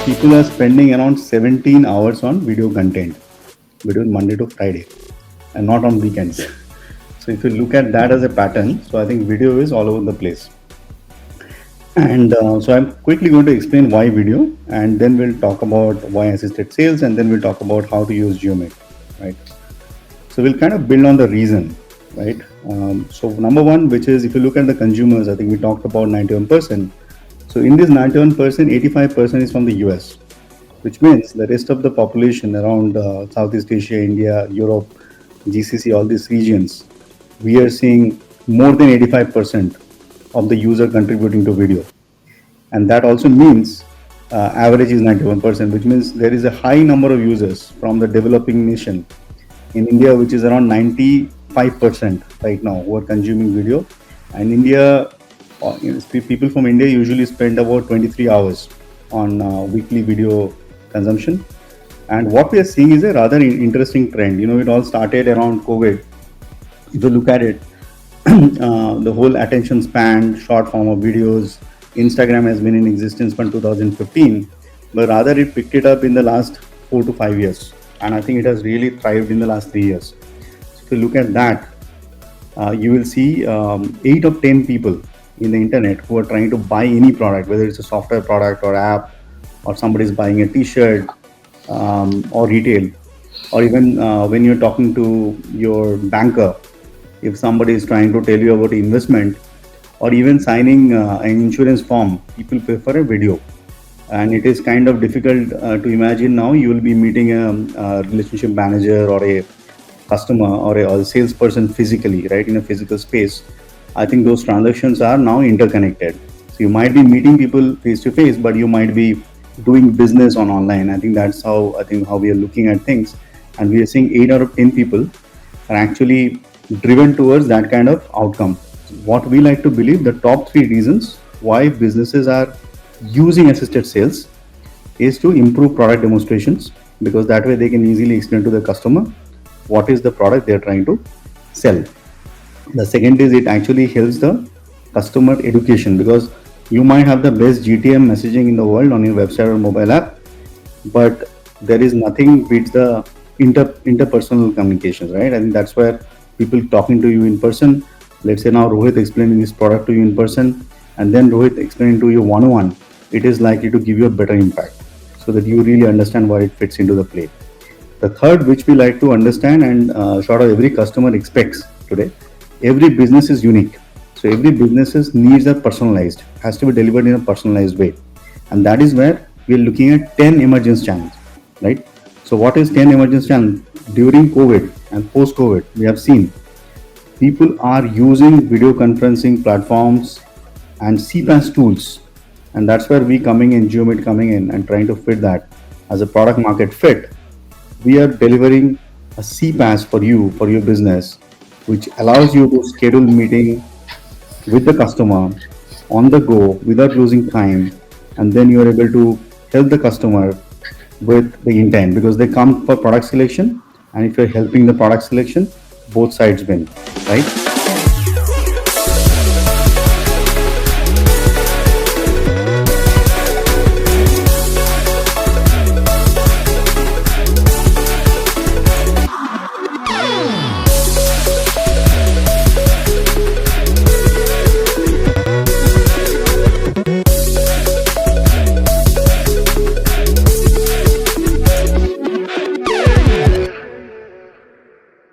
people are spending around 17 hours on video content between Monday to Friday and not on weekends. So if you look at that as a pattern, so I think video is all over the place. And so I'm quickly going to explain why video, and then we'll talk about why assisted sales, and then we'll talk about how to use JioMeet, right? So we'll kind of build on the reason, right? So number one, which is if you look at the consumers, I think we talked about 91%. So in this 91%, 85% is from the US, which means the rest of the population around Southeast Asia, India, Europe, GCC, all these regions, we are seeing more than 85% of the user contributing to video. And that also means average is 91%, which means there is a high number of users from the developing nation in India, which is around 95% right now who are consuming video. And India, people from India usually spend about 23 hours on weekly video consumption. And what we are seeing is a rather interesting trend. It all started around COVID. If you look at it, the whole attention span, short form of videos, Instagram has been in existence from 2015, but rather it picked it up in the last 4 to 5 years. And I think it has really thrived in the last 3 years. So if you look at that, you will see 8 of 10 people in the internet who are trying to buy any product, whether it's a software product or app, or somebody is buying a t-shirt or retail, or even when you're talking to your banker, if somebody is trying to tell you about investment, or even signing an insurance form, people prefer a video. And it is kind of difficult to imagine now you will be meeting a relationship manager or a customer or a salesperson physically, right, in a physical space. I think those transactions are now interconnected. So you might be meeting people face to face, but you might be doing business on online. I think that's how we are looking at things, and we are seeing 8 out of 10 people are actually driven towards that kind of outcome. What we like to believe, the top 3 reasons why businesses are using assisted sales is to improve product demonstrations, because that way they can easily explain to the customer what is the product they are trying to sell. The second is it actually helps the customer education, because you might have the best GTM messaging in the world on your website or mobile app, but there is nothing beats the interpersonal communications, right? I think that's where people talking to you in person. Let's say now Rohit explaining this product to you in person, and then Rohit explaining to you one-on-one, it is likely to give you a better impact, so that you really understand why it fits into the play. The third, which we like to understand and sort of every customer expects today, every business is unique. So every business's needs are personalized, has to be delivered in a personalized way. And that is where we are looking at 10 emergence channels, right? So what is 10 emergence channels? During COVID and post-COVID, we have seen people are using video conferencing platforms and CPaaS tools. And that's where we coming in, JioMeet coming in and trying to fit that as a product market fit. We are delivering a CPaaS for you, for your business, which allows you to schedule meeting with the customer on the go without losing time. And then you are able to help the customer with the intent, because they come for product selection. And if you're helping the product selection, both sides win, right?